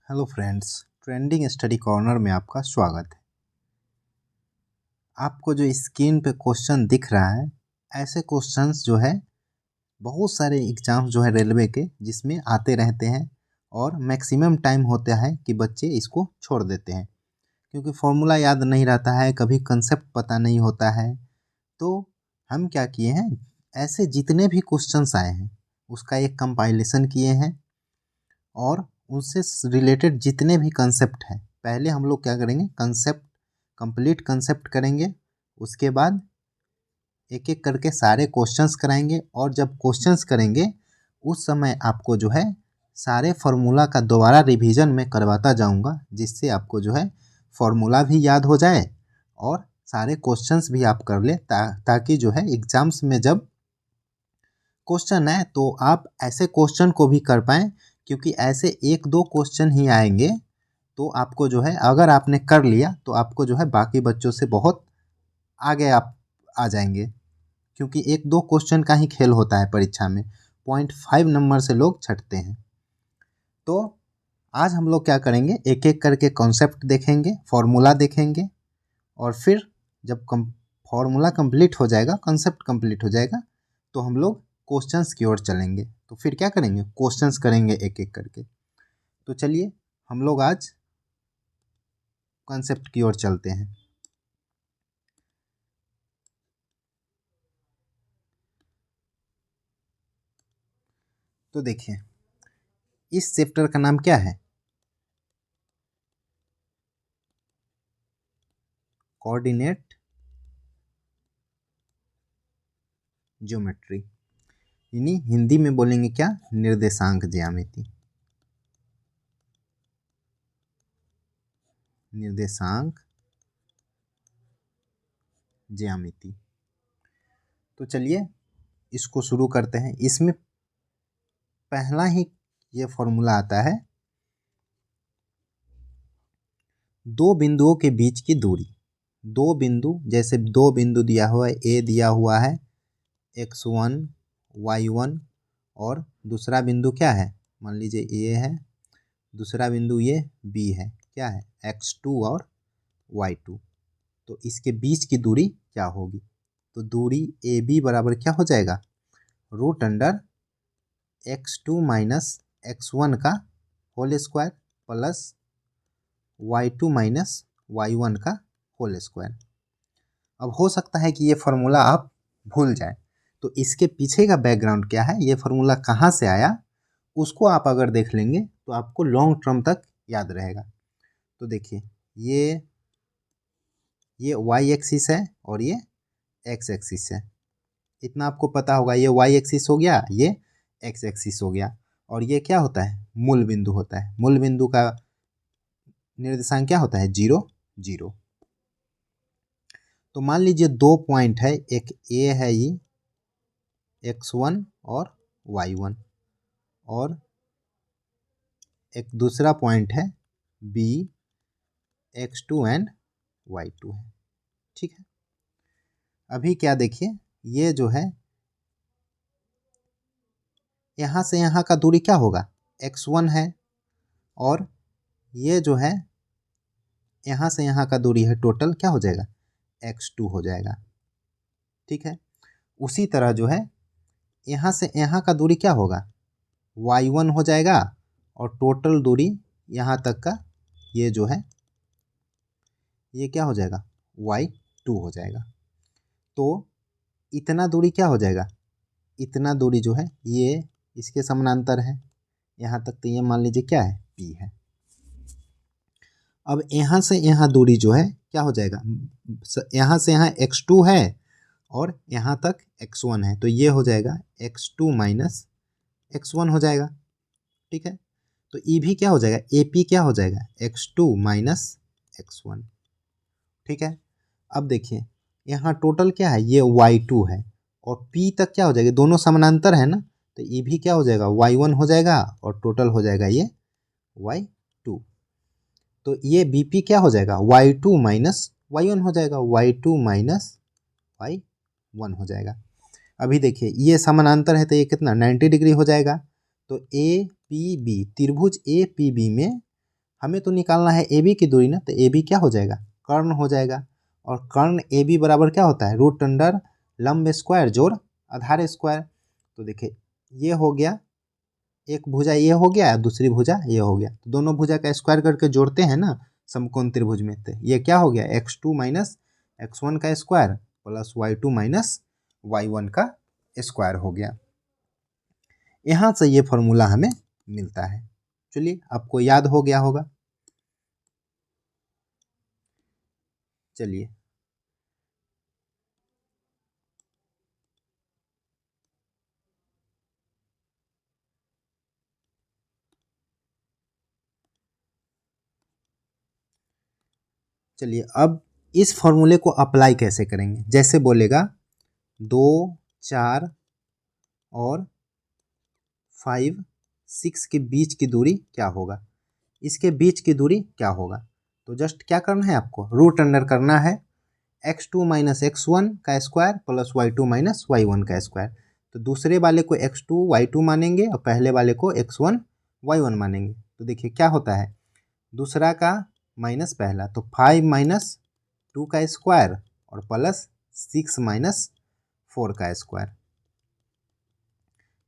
Hello friends, trending study corner में आपका स्वागत है। आपको जो स्क्रीन पे क्वेश्चन दिख रहा है, ऐसे क्वेश्चंस जो है बहुत सारे एग्जाम्स जो है रेलवे के जिसमें आते रहते हैं और मैक्सिमम टाइम होता है कि बच्चे इसको छोड़ देते हैं क्योंकि फॉर्मूला याद नहीं रहता है, कभी कंसेप्ट पता नहीं होता है। तो हम क्या किए हैं, ऐसे जितने भी क्वेश्चंस आए हैं उसका एक कंपाइलेशन किए हैं और उससे रिलेटेड जितने भी कंसेप्ट हैं पहले हम लोग क्या करेंगे, कंप्लीट कंसेप्ट करेंगे। उसके बाद एक एक करके सारे क्वेश्चंस कराएंगे और जब क्वेश्चंस करेंगे उस समय आपको जो है सारे फार्मूला का दोबारा रिवीजन में करवाता जाऊंगा, जिससे आपको जो है फार्मूला भी याद हो जाए और सारे क्वेश्चंस भी आप कर ले ताकि जो है एग्जाम्स में जब क्वेश्चन है तो आप ऐसे क्वेश्चन को भी कर पाएँ, क्योंकि ऐसे एक दो क्वेश्चन ही आएंगे तो आपको जो है अगर आपने कर लिया तो आपको जो है बाकी बच्चों से बहुत आगे आप आ जाएंगे, क्योंकि एक दो क्वेश्चन का ही खेल होता है परीक्षा में। 0.5 नंबर से लोग छटते हैं। तो आज हम लोग क्या करेंगे, एक एक करके कॉन्सेप्ट देखेंगे, फॉर्मूला देखेंगे और फिर जब फॉर्मूला कंप्लीट हो जाएगा, कॉन्सेप्ट कंप्लीट हो जाएगा, तो हम लोग क्वेश्चंस की ओर चलेंगे। तो फिर क्या करेंगे, क्वेश्चंस करेंगे एक एक करके। तो चलिए हम लोग आज कॉन्सेप्ट की ओर चलते हैं। तो देखिए, इस चैप्टर का नाम क्या है, कोऑर्डिनेट ज्योमेट्री, यानी हिंदी में बोलेंगे क्या, निर्देशांक ज्यामिति। निर्देशांक ज्यामिति। तो चलिए इसको शुरू करते हैं। इसमें पहला ही ये फॉर्मूला आता है, दो बिंदुओं के बीच की दूरी। दो बिंदु, जैसे दो बिंदु दिया हुआ है, ए दिया हुआ है x1 y1 और दूसरा बिंदु क्या है, मान लीजिए ए है, दूसरा बिंदु ये बी है, क्या है x2 और y2। तो इसके बीच की दूरी क्या होगी, तो दूरी ए बी बराबर क्या हो जाएगा, root under x2 minus x1 का whole square plus y2 minus y1 का होल स्क्वायर। अब हो सकता है कि ये फार्मूला आप भूल जाए, तो इसके पीछे का बैकग्राउंड क्या है, ये फार्मूला कहाँ से आया, उसको आप अगर देख लेंगे तो आपको लॉन्ग टर्म तक याद रहेगा। तो देखिए, ये वाई एक्सिस है और ये एक्स एक्सिस है, इतना आपको पता होगा। ये वाई एक्सिस हो गया, ये एक्स एक्सिस हो गया, और ये क्या होता है, मूल बिंदु होता है। मूल बिंदु का निर्देशांक क्या होता है, 0 0। तो मान लीजिए दो पॉइंट है, एक ए है ये x1 और y1, और एक दूसरा पॉइंट है बी x2 एंड y2 है, ठीक है। अभी क्या देखिए, ये जो है यहाँ से यहाँ का दूरी क्या होगा, x1 है, और ये जो है यहाँ से यहाँ का दूरी है, टोटल क्या हो जाएगा, x2 हो जाएगा, ठीक है। उसी तरह जो है यहाँ से यहाँ का दूरी क्या होगा, y1 हो जाएगा, और टोटल दूरी यहाँ तक का ये जो है ये क्या हो जाएगा, y2 हो जाएगा। तो इतना दूरी क्या हो जाएगा, इतना दूरी जो है ये इसके समानांतर है यहाँ तक, तो ये मान लीजिए क्या है, p है। अब यहाँ से यहाँ दूरी जो है क्या हो जाएगा, यहाँ से यहाँ x2 है और यहाँ तक x1 है, तो ये हो जाएगा x2 माइनस x1 हो जाएगा, ठीक है। तो ई भी क्या हो जाएगा, ए पी क्या हो जाएगा, x2 माइनस x1, ठीक है। अब देखिए यहाँ टोटल क्या है, ये y2 है, और p तक क्या हो जाएगा, दोनों समानांतर है ना, तो ये भी क्या हो जाएगा, y1 हो जाएगा, और टोटल हो जाएगा ये y2। तो ये bp क्या हो जाएगा, y2 माइनस y1 हो जाएगा, y2 माइनस y1 हो जाएगा। अभी देखिए ये समानांतर है तो ये कितना 90 डिग्री हो जाएगा। तो ए पी बी, त्रिभुज ए पी बी में हमें तो निकालना है ए बी की दूरी ना, तो ए बी क्या हो जाएगा, कर्ण हो जाएगा। और कर्ण ए बी बराबर क्या होता है, रूट अंडर लंब स्क्वायर जोड़ आधार स्क्वायर। तो देखिए ये हो गया, एक भुजा ये हो गया और दूसरी भुजा ये हो गया, तो दोनों भुजा का स्क्वायर करके जोड़ते हैं ना समकोण त्रिभुज में, तो ये क्या हो गया, x2 माइनस x1 का square plus y2 minus y1 का स्क्वायर हो गया। यहाँ से ये फॉर्मूला हमें मिलता है। चलिए आपको याद हो गया होगा। चलिए चलिए अब इस फॉर्मूले को अप्लाई कैसे करेंगे। जैसे बोलेगा 2, 4 और 5, 6 के बीच की दूरी क्या होगा, इसके बीच की दूरी क्या होगा। तो जस्ट क्या करना है, आपको रूट अंडर करना है x2 माइनस x1 का square plus y2 minus y1 का स्क्वायर। तो दूसरे वाले को x2 y2 मानेंगे और पहले वाले को x1 y1 मानेंगे। तो देखिए क्या होता है, दूसरा का माइनस पहला, तो 5 माइनस 2 का स्क्वायर और प्लस 6 माइनस 4 का स्क्वायर।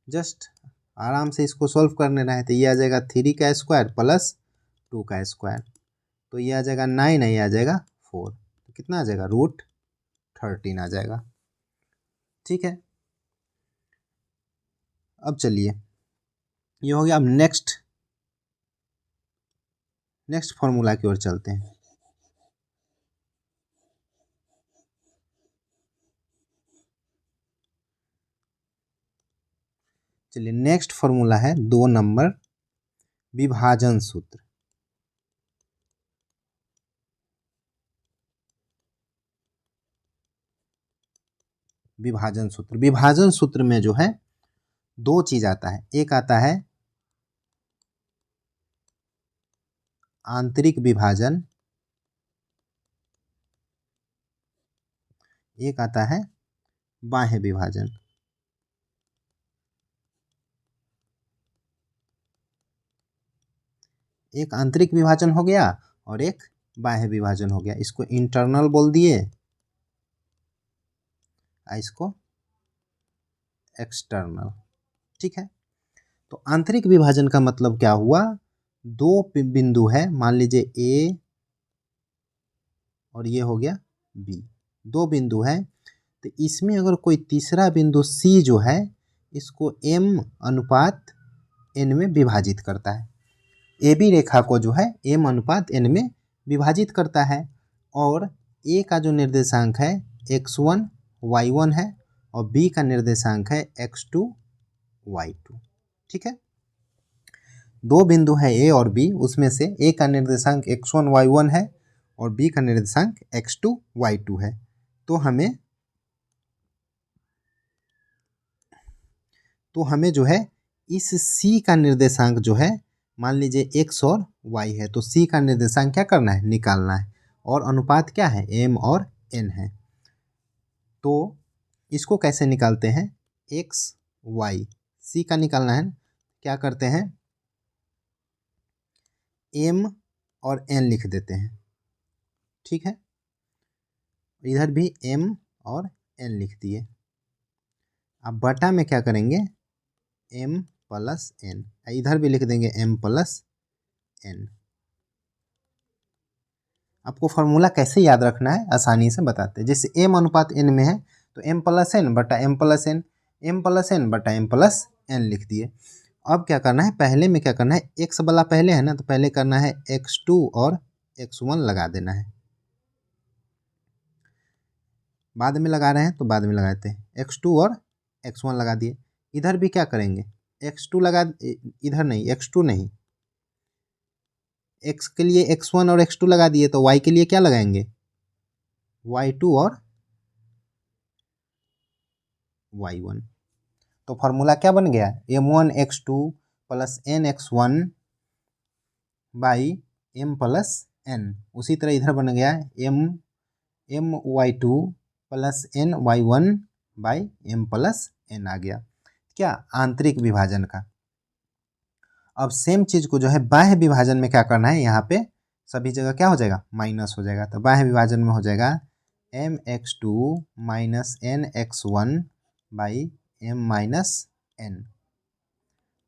जस्ट आराम से इसको सॉल्व करने रहे, तो ये आ जाएगा 3 का स्क्वायर प्लस 2 का स्क्वायर, तो ये आ जाएगा 9, नहीं आ जाएगा 4, तो कितना आ जाएगा, रूट 13 आ जाएगा। ठीक है, अब चलिए ये हो गया। अब नेक्स्ट फॉर्मूला की ओर चलते हैं। चलिए नेक्स्ट फॉर्मूला है 2 नंबर, विभाजन सूत्र। विभाजन सूत्र में जो है दो चीज आता है, एक आता है आंतरिक विभाजन, एक आता है बाह्य विभाजन। एक आंतरिक विभाजन हो गया और एक बाह्य विभाजन हो गया। इसको इंटरनल बोल दिए, इसको एक्सटर्नल। ठीक है, तो आंतरिक विभाजन का मतलब क्या हुआ, दो बिंदु है, मान लीजिए ए और ये हो गया बी, दो बिंदु है, तो इसमें अगर कोई तीसरा बिंदु सी जो है इसको m अनुपात n में विभाजित करता है। ए बी रेखा को जो है m अनुपात n में विभाजित करता है, और ए का जो निर्देशांक है x1 y1 है और बी का निर्देशांक है x2 y2। ठीक है, दो बिंदु है ए और बी, उसमें से ए का निर्देशांक x1 y1 है और बी का निर्देशांक x2 y2 है। तो हमें जो है इस c का निर्देशांक जो है, मान लीजिए x और y है, तो c का निर्देशांक क्या करना है, निकालना है, और अनुपात क्या है, m और n है। तो इसको कैसे निकालते हैं, x y c का निकालना है, क्या करते हैं, m और n लिख देते हैं। ठीक है, इधर भी m और n लिख दिए। अब बटा में क्या करेंगे, m प्लस n, इधर भी लिख देंगे m प्लस n। आपको फॉर्मूला कैसे याद रखना है आसानी से बताते हैं। जैसे m अनुपात n में है तो m प्लस n बटा m plus n, m plus n बटा m प्लस n लिख दिए। अब क्या करना है, पहले में क्या करना है, x वाला पहले है ना, तो पहले करना है x2 और x1 लगा देना है, बाद में लगा रहे हैं तो बाद में लगाते हैं, x2 और x1 लगा दिए। इधर भी क्या करेंगे, x2 लगा, इधर नहीं, x2 नहीं, x के लिए x1 और x2 लगा दिए, तो y के लिए क्या लगाएंगे, y2 और y1। तो फॉर्मूला क्या बन गया, m1 x2 plus n x1 by m plus n। उसी तरह इधर बन गया m y2 plus n y1 by m plus n आ गया, क्या, आंतरिक विभाजन का। अब सेम चीज़ को जो है बाह्य विभाजन में क्या करना है, यहाँ पे सभी जगह क्या हो जाएगा, माइनस हो जाएगा। तो बाह्य विभाजन में हो जाएगा mx2 minus nx1 by m minus n,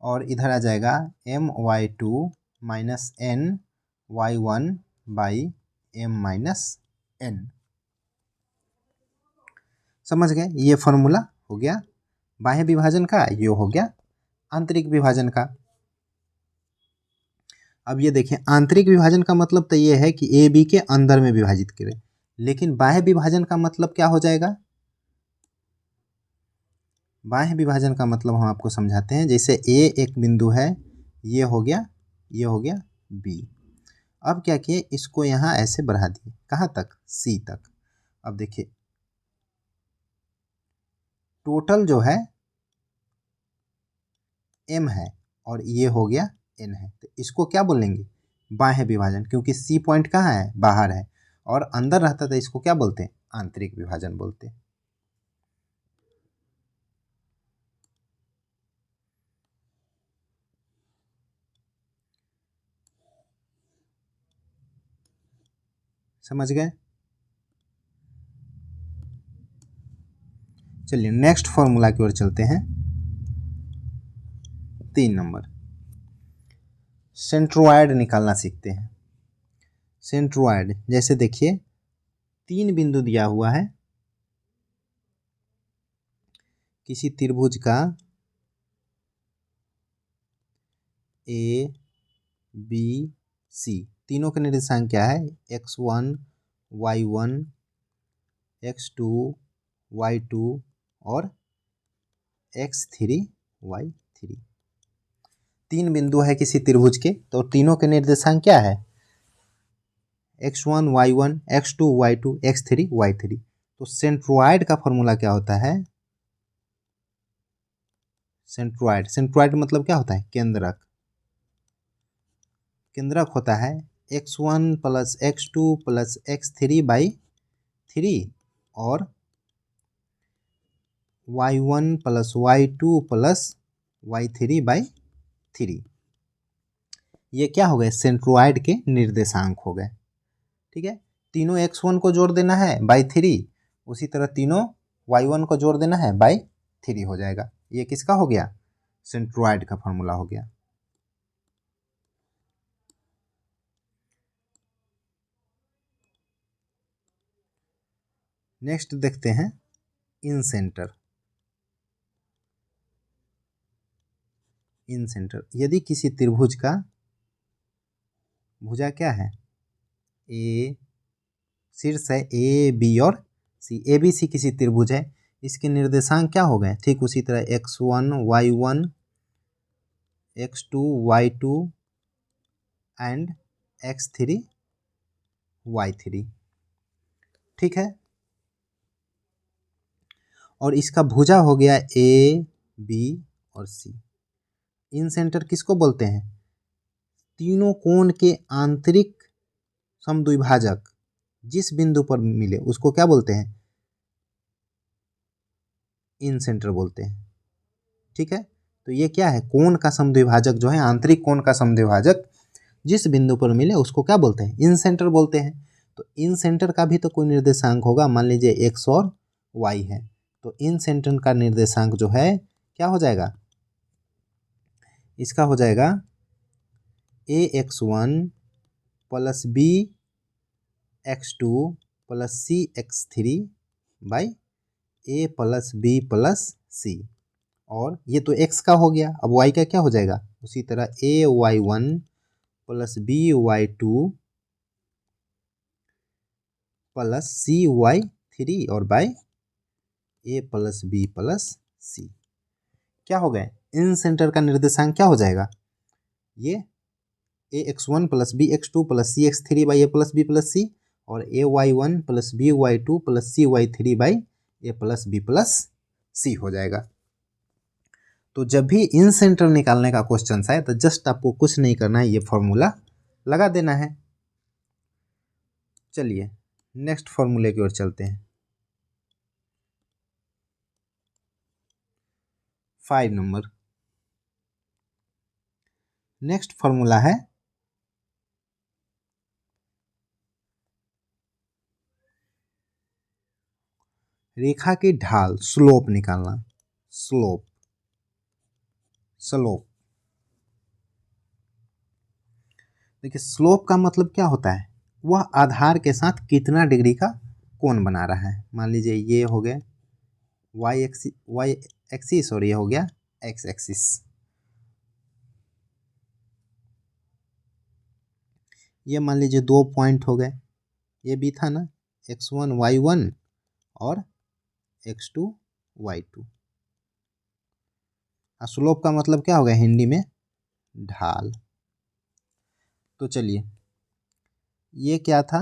और इधर आ जाएगा my2 minus ny1 by m minus n। समझ गए, ये फॉर्मूला हो गया बाह्य विभाजन का, ये हो गया आंतरिक विभाजन का। अब ये देखें, आंतरिक विभाजन का मतलब तो ये है कि ए बी के अंदर में विभाजित करें, लेकिन बाह्य विभाजन का मतलब क्या हो जाएगा, बाह्य विभाजन का मतलब हम आपको समझाते हैं। जैसे ए एक बिंदु है, ये हो गया, ये हो गया बी। अब क्या किए, इसको यहाँ ऐसे बढ़ा दिए, कहाँ तक, सी तक। अब देखिए टोटल जो है एम है और ये हो गया एन है, तो इसको क्या बोलेंगे, बाह्य विभाजन, क्योंकि सी पॉइंट कहाँ है, बाहर है, और अंदर रहता था, इसको क्या बोलते हैं, आंतरिक विभाजन बोलते हैं। समझ गए। चलिए नेक्स्ट फॉर्मूला की ओर चलते हैं। 3 नंबर, सेंट्रोइड निकालना सीखते हैं। सेंट्रोइड जैसे देखिए 3 बिंदु दिया हुआ है किसी त्रिभुज का ए बी सी, तीनों के निर्देशांक क्या है, x1 y1 x2 y2 और x3 y3। 3 बिंदु है किसी त्रिभुज के, तो तीनों के निर्देशांक क्या है, x1 y1 x2 y2 x3 y3। तो सेंट्रोइड का फॉर्मूला क्या होता है, सेंट्रोइड, सेंट्रोइड मतलब क्या होता है, केंद्रक। केंद्रक होता है x1 plus x2 plus x3 by 3 और y1 plus y2 plus y3 by 3। ये क्या हो गए, सेंट्रोइड के निर्देशांक हो गए। ठीक है, तीनों x1 को जोड़ देना है बाई 3, उसी तरह तीनों y1 को जोड़ देना है बाई 3 हो जाएगा। ये किसका हो गया, सेंट्रोइड का फॉर्मूला हो गया। नेक्स्ट देखते हैं इन सेंटर। इन सेंटर, यदि किसी त्रिभुज का भुजा क्या है, ए शीर्ष है ए बी और सी, ए बी सी किसी त्रिभुज है, इसके निर्देशांक क्या हो गए, ठीक उसी तरह x1 y1 x2 y2 and x3 y3। ठीक है, और इसका भुजा हो गया ए बी और सी। इन सेंटर किसको बोलते हैं, तीनों कोण के आंतरिक समद्विभाजक जिस बिंदु पर मिले उसको क्या बोलते हैं, इन सेंटर बोलते हैं। ठीक है, तो ये क्या है, कोण का समद्विभाजक जो है, आंतरिक कोण का समद्विभाजक जिस बिंदु पर मिले उसको क्या बोलते हैं, इन सेंटर बोलते हैं। तो इन सेंटर का भी तो कोई निर्देशांक होगा, मान लीजिए एक्स और वाई है, तो इन सेंटर का निर्देशांक जो है क्या हो जाएगा, इसका हो जाएगा ax1 plus B x2 plus C x3 by A plus B plus C, और ये तो x का हो गया, अब y का क्या हो जाएगा, उसी तरह ay1 plus B y2 plus C y3 और by A plus B plus C. क्या हो गए, इन सेंटर का निर्देशांक क्या हो जाएगा, ये ax1 plus B x2 plus C x3 by A plus B plus C, और ay1 plus B y2 plus C y3 by A plus B plus C हो जाएगा। तो जब भी इन सेंटर निकालने का क्वेश्चन आए तो जस्ट आपको कुछ नहीं करना है, ये फॉर्मूला लगा देना है। चलिए नेक्स्ट फॉर्मूले की ओर चलते हैं। 5 नंबर, नेक्स्ट फॉर्मूला है रेखा की ढाल, स्लोप निकालना। स्लोप स्लोप देखिए, स्लोप का मतलब क्या होता है, वह आधार के साथ कितना डिग्री का कोण बना रहा है। मान लीजिए ये हो गया वाई एक्सिस और ये हो गया एक्स एक्सिस। ये मान लीजिए 2 पॉइंट हो गए, ये भी था ना x1 y1 और x2 y2। स्लोप का मतलब क्या होगा हिंदी में, ढाल। तो चलिए, ये क्या था,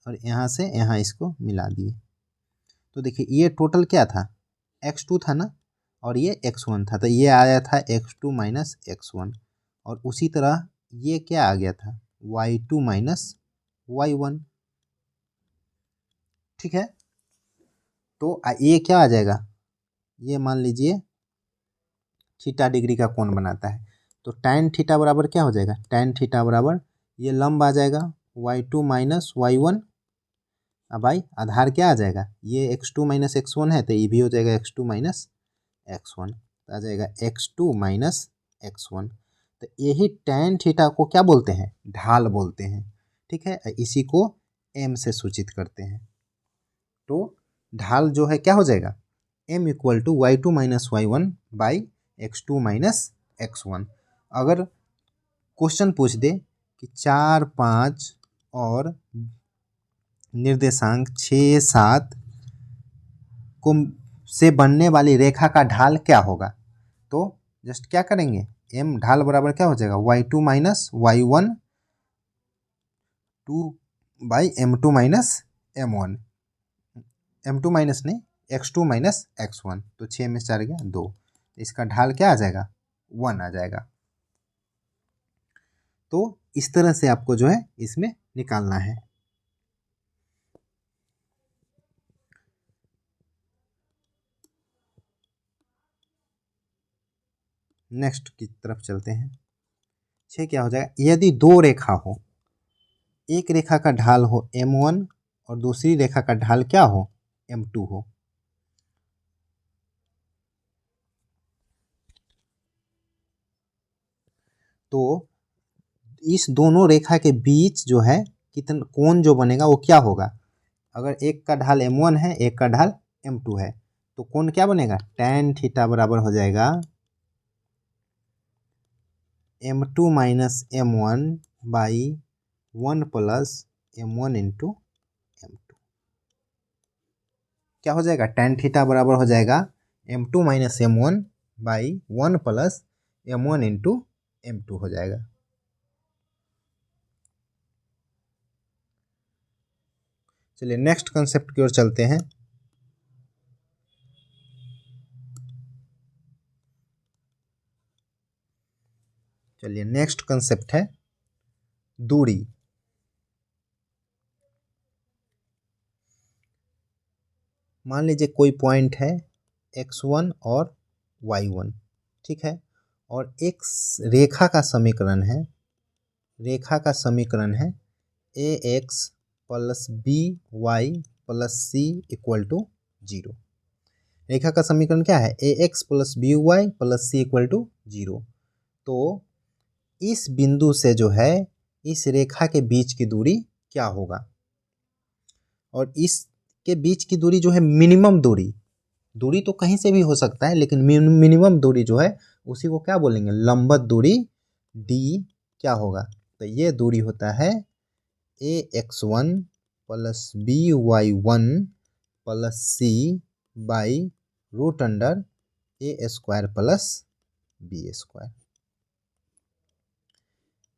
और यहाँ से यहाँ इसको मिला दिए। तो देखिए ये टोटल क्या था, x2 था ना, और ये x1 था, तो ये आया था x2 माइनस x1। और उसी तरह ये क्या आ गया था, y2 माइनस y1। ठीक है, तो ये क्या आ जाएगा, ये मान लीजिए थीटा डिग्री का कोण बनाता है, तो tan थीटा बराबर क्या हो जाएगा, tan थीटा बराबर ये लंब आ जाएगा y2 माइनस y1। अब भाई आधार क्या आ जाएगा, ये x2 माइनस x1 है, तो ये भी हो जाएगा x2 माइनस x1, तो आ जाएगा x2 माइनस x1। तो यही tan थीटा को क्या बोलते हैं, ढाल बोलते हैं। ठीक है, इसी को m से सूचित करते हैं। तो ढाल जो है क्या हो जाएगा, m equal to y2 minus y1 by x2 minus x1। अगर क्वेश्चन पूछ दे कि 4, 5 और निर्देशांक 6, 7 को से बनने वाली रेखा का ढाल क्या होगा, तो जस्ट क्या करेंगे, m ढाल बराबर क्या हो जाएगा, y2 minus y1 2 by m2 minus m1, m2 minus नहीं x2 माइनस x1। तो 6 में 4 गया 2, इसका ढाल क्या आ जाएगा, 1 आ जाएगा। तो इस तरह से आपको जो है इसमें निकालना है। नेक्स्ट की तरफ चलते हैं। 6 क्या हो जाएगा, यदि दो रेखा हो, एक रेखा का ढाल हो m1 और दूसरी रेखा का ढाल क्या हो, m2 हो, तो इस दोनों रेखा के बीच जो है कितना कोण जो बनेगा वो क्या होगा। अगर एक का ढाल m1 है, एक का ढाल m2 है, तो कोण क्या बनेगा, tan थीटा बराबर हो जाएगा m2 minus m1 by 1 plus m1 into m2। क्या हो जाएगा, tan थीटा बराबर हो जाएगा m2 minus m1 by 1 plus m1 into m2 हो जाएगा। चलिए नेक्स्ट कंसेप्ट की ओर चलते हैं। चलिए नेक्स्ट कंसेप्ट है दूरी। मान लीजिए कोई पॉइंट है x1 और y1, ठीक है, और एक रेखा का समीकरण है, रेखा का समीकरण है ax plus B Y plus C equal to 0। रेखा का समीकरण क्या है, ax plus B Y plus C equal to 0। तो इस बिंदु से जो है इस रेखा के बीच की दूरी क्या होगा, और इसके बीच की दूरी जो है मिनिमम दूरी, दूरी तो कहीं से भी हो सकता है लेकिन मिनिमम दूरी जो है उसी को क्या बोलेंगे, लंबवत दूरी d क्या होगा। तो ये दूरी होता है ax1 plus B Y one plus C by root under A square plus B square.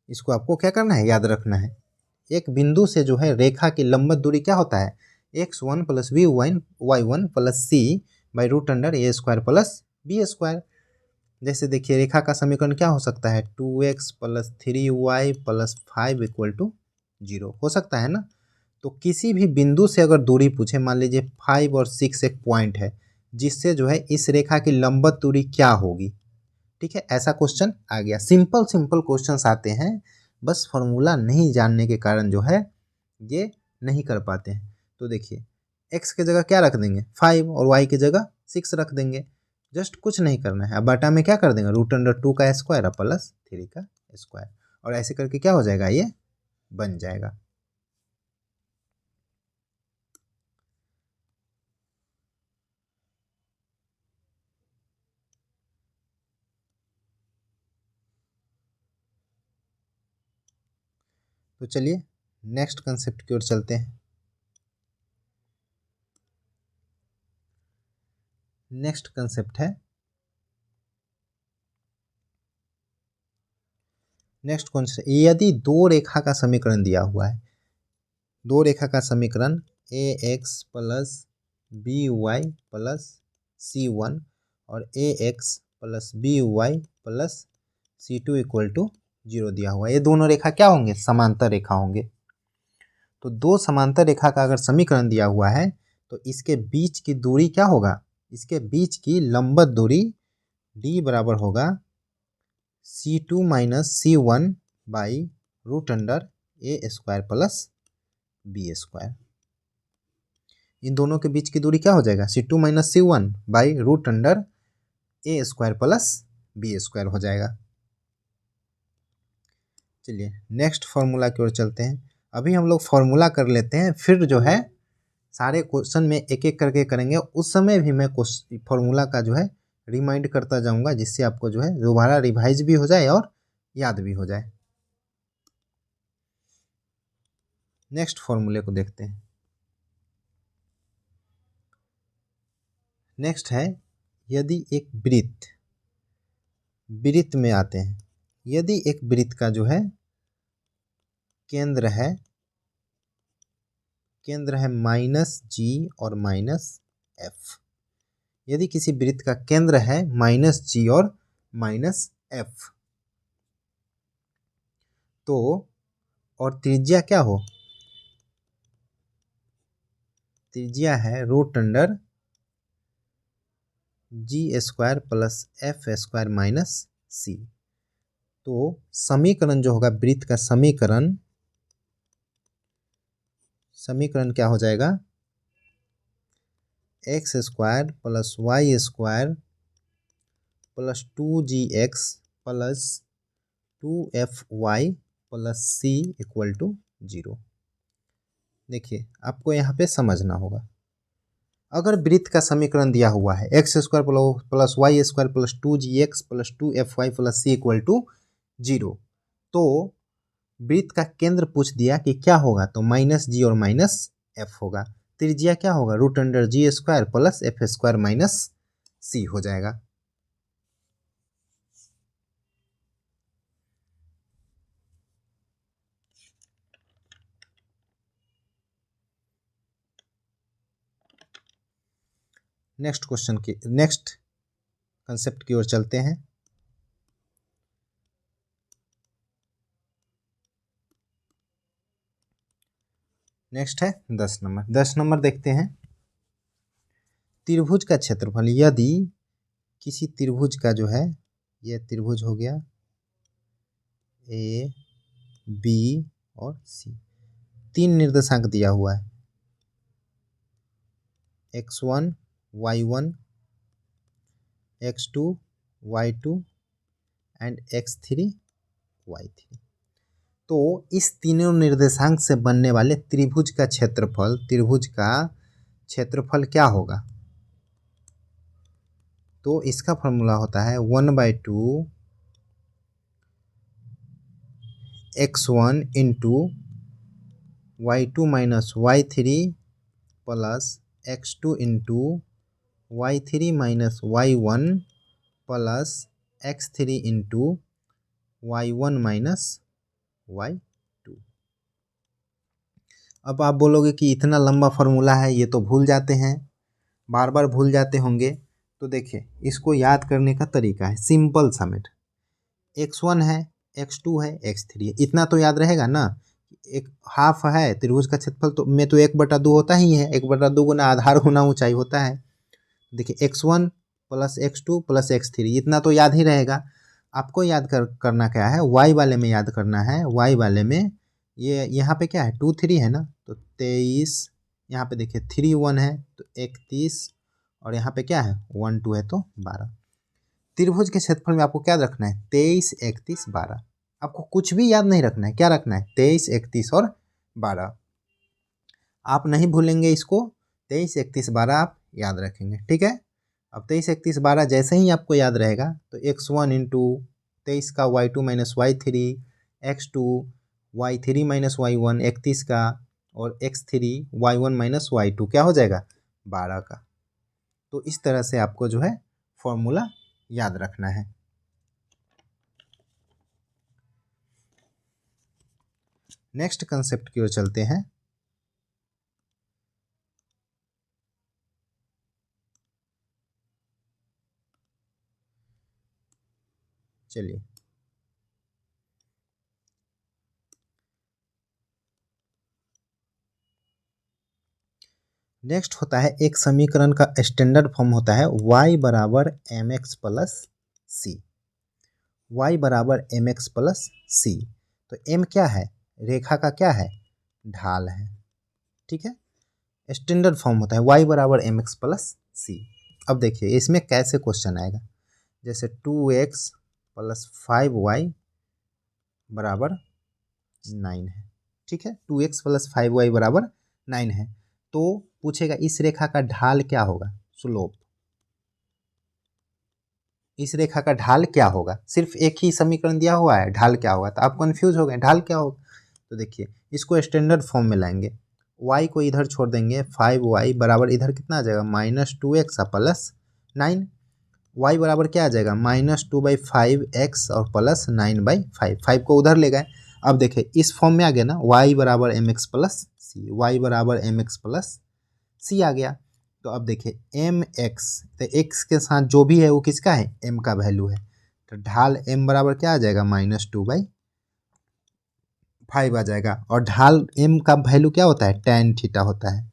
इसको आपको क्या करना है, याद रखना है। एक बिंदु से जो है रेखा की लंबवत दूरी क्या होता है, x1 plus B Y one plus C by root under A square plus B square. जैसे देखिए रेखा का समीकरण क्या हो सकता है, 2x plus 3y plus 5 equal to 0 हो सकता है ना। तो किसी भी बिंदु से अगर दूरी पूछे, मान लीजिए 5 और 6 एक पॉइंट है, जिससे जो है इस रेखा की लंबवत दूरी क्या होगी। ठीक है, ऐसा क्वेश्चन आ गया। सिंपल सिंपल क्वेश्चंस आते हैं, बस फॉर्मूला नहीं जानने के कारण जो है ये नहीं कर पाते हैं। तो देखिए x की जगह क्या रख देंगे 5 और y की जगह 6 रख देंगे। जस्ट कुछ नहीं करना है, अब बटा में क्या कर देंगे √2 का स्क्वायर प्लस 3 का स्क्वायर, और ऐसे करके क्या हो जाएगा ये बन जाएगा। तो चलिए नेक्स्ट कंसेप्ट की ओर चलते हैं। नेक्स्ट कंसेप्ट है, नेक्स्ट कॉन्सेप्ट, यदि दो रेखा का समीकरण दिया हुआ है, दो रेखा का समीकरण ax plus B Y plus c1 और ax plus B Y plus c2 equal to 0 दिया हुआ है। ये दोनों रेखा क्या होंगे समांतर रेखा होंगे। तो दो समांतर रेखा का अगर समीकरण दिया हुआ है तो इसके बीच की दूरी क्या होगा, इसके बीच की लंबवत दूरी d बराबर होगा c2 minus c1 by √a² plus B square. इन दोनों के बीच की दूरी क्या हो जाएगा c2 minus c1 by √a² plus b² हो जाएगा। चलिए नेक्स्ट फॉर्मूला की ओर चलते हैं। अभी हम लोग फॉर्मूला कर लेते हैं, फिर जो है सारे क्वेश्चन में एक एक करके करेंगे। उस समय भी मैं फॉर्मूला का जो है रिमाइंड करता जाऊंगा, जिससे आपको जो है दोबारा रिवाइज भी हो जाए और याद भी हो जाए। नेक्स्ट फॉर्मूले को देखते हैं। नेक्स्ट है, यदि एक वृत्त में आते हैं, यदि एक वृत्त का जो है केंद्र है -g और -f, यदि किसी वृत्त का केंद्र है -g और -f, तो और त्रिज्या क्या हो, त्रिज्या है √g² plus f² minus c। तो समीकरण जो होगा वृत्त का समीकरण क्या हो जाएगा x² plus y² plus 2gx plus 2fy plus c equal to 0। देखिए आपको यहाँ पे समझना होगा, अगर वृत्त का समीकरण दिया हुआ है x² plus y² plus 2gx plus 2fy plus c equal to 0, तो वृत्त का केंद्र पूछ दिया कि क्या होगा, तो -g और -f होगा। त्रिज्या क्या होगा √g² plus f² minus c हो जाएगा। नेक्स्ट क्वेश्चन की नेक्स्ट कंसेप्ट की ओर चलते हैं। नेक्स्ट है 10 नंबर। 10 नंबर देखते हैं, त्रिभुज का क्षेत्रफल, यदि किसी त्रिभुज का जो है, यह त्रिभुज हो गया ए बी और सी, तीन निर्देशांक दिया हुआ है x1 y1 x2 y2 and x3 y3। तो इस तीनों निर्देशांक से बनने वाले त्रिभुज का क्षेत्रफल क्या होगा, तो इसका फॉर्मूला होता है 1/2 x1 into y2 minus y3 plus x2 into y3 minus y1 plus x3 into y1 minus y2। अब आप बोलोगे कि इतना लंबा फॉर्मूला है, ये तो भूल जाते हैं, बार बार भूल जाते होंगे। तो देखिए इसको याद करने का तरीका है सिंपल सा मेट, x1 है x2 है x3 है, इतना तो याद रहेगा ना। एक हाफ है त्रिभुज का क्षेत्रफल तो में तो 1/2 होता ही है, 1/2 गुना आधार गुना ऊंचाई होता है। देखिए x1 plus x2 plus x3 इतना तो याद ही रहेगा। आपको याद करना क्या है, y वाले में याद करना है। y वाले में ये यहाँ पे क्या है 2 3 है ना, तो 23, यहाँ पे देखिए 3 1 है तो 31, और यहाँ पे क्या है 1 2 है तो 12। त्रिभुज के क्षेत्रफल में आपको क्या रखना है 23 31 12। आपको कुछ भी याद नहीं रखना है, क्या रखना है 23 31 और 12। आप नहीं भूलेंगे इसको, 23 31 12 आप याद रखेंगे, ठीक है। अब 23 31 12 जैसे ही आपको याद रहेगा तो x1 इंटू 23 का y2 minus y3, x2 y3 minus y1 31 का, और x3 y1 माइनस y2 क्या हो जाएगा 12 का। तो इस तरह से आपको जो है फॉर्मूला याद रखना है। नेक्स्ट कंसेप्ट की ओर चलते हैं। चलिए, नेक्स्ट होता है एक समीकरण का स्टैंडर्ड फॉर्म होता है y बराबर एम एक्स प्लस सी। y बराबर एम एक्स प्लस सी, तो m क्या है, रेखा का क्या है, ढाल है, ठीक है। स्टैंडर्ड फॉर्म होता है y बराबर एम एक्स प्लस सी। अब देखिए इसमें कैसे क्वेश्चन आएगा, जैसे 2x प्लस 5y बराबर 9 है, ठीक है। 2x प्लस 5y बराबर 9 है, तो पूछेगा इस रेखा का ढाल क्या होगा, स्लोप। इस रेखा का ढाल क्या होगा, सिर्फ एक ही समीकरण दिया हुआ है, ढाल क्या होगा, तो आप कंफ्यूज हो गए ढाल क्या होगा। तो देखिए इसको स्टैंडर्ड फॉर्म में लाएंगे, y को इधर छोड़ देंगे, 5y बराबर इधर कितना आ जाएगा -2x प्लस 9। y बराबर क्या आ जाएगा -2/5x और प्लस 9/5, 5 को उधर ले गए। अब देखिए इस फॉर्म में आ गया ना, y बराबर एम एक्स प्लस सी, वाई बराबर एम एक्स प्लस सी आ गया। तो अब देखिए एम एक्स, तो एक्स के साथ जो भी है वो किसका है, एम का वैल्यू है, तो ढाल एम बराबर क्या आ जाएगा -2/5 आ जाएगा। और ढाल एम का वैल्यू क्या होता है, tan थीटा होता है,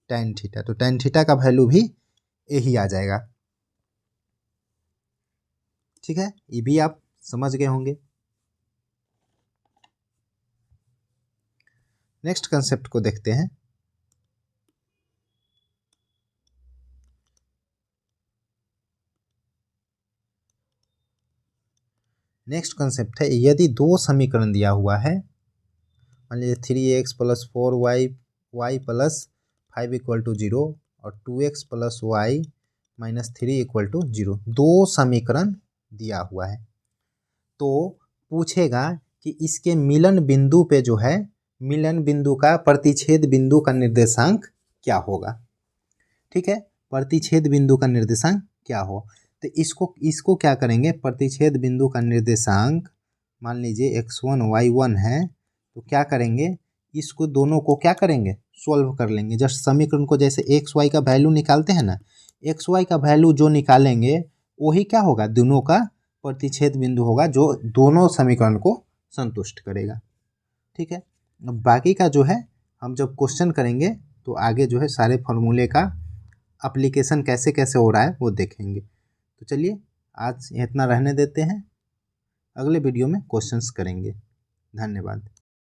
tan थीटा, तो tan थीटा का वैल्यू भी यही आ जाएगा, ठीक है। ये भी आप समझ गए होंगे। नेक्स्ट कंसेप्ट को देखते हैं। नेक्स्ट कंसेप्ट है, यदि दो समीकरण दिया हुआ है, मान लीजिए 3x plus 4y y plus 5 equal to 0 और 2x plus Y minus 3 equal to 0, दो समीकरण दिया हुआ है, तो पूछेगा कि इसके मिलन बिंदु पे जो है, मिलन बिंदु का प्रतिच्छेद बिंदु का निर्देशांक क्या होगा, ठीक है। प्रतिच्छेद बिंदु का निर्देशांक क्या हो, तो इसको क्या करेंगे, प्रतिच्छेद बिंदु का निर्देशांक मान लीजिए x1 y1 है, तो क्या करेंगे, इसको दोनों को क्या करेंगे, सोल्व कर लेंगे। जस्ट समीकरण को जैसे एक्स वाई का वैल्यू निकालते हैं ना, एक्स वाई का वैल्यू जो निकालेंगे वही क्या होगा, दोनों का प्रतिच्छेद बिंदु होगा जो दोनों समीकरण को संतुष्ट करेगा, ठीक है। अब बाकी का जो है हम जब क्वेश्चन करेंगे तो आगे जो है सारे फॉर्मूले का एप्लीकेशन कैसे कैसे हो रहा है वो देखेंगे। तो चलिए आज इतना रहने देते हैं, अगले वीडियो में क्वेश्चंस करेंगे। धन्यवाद।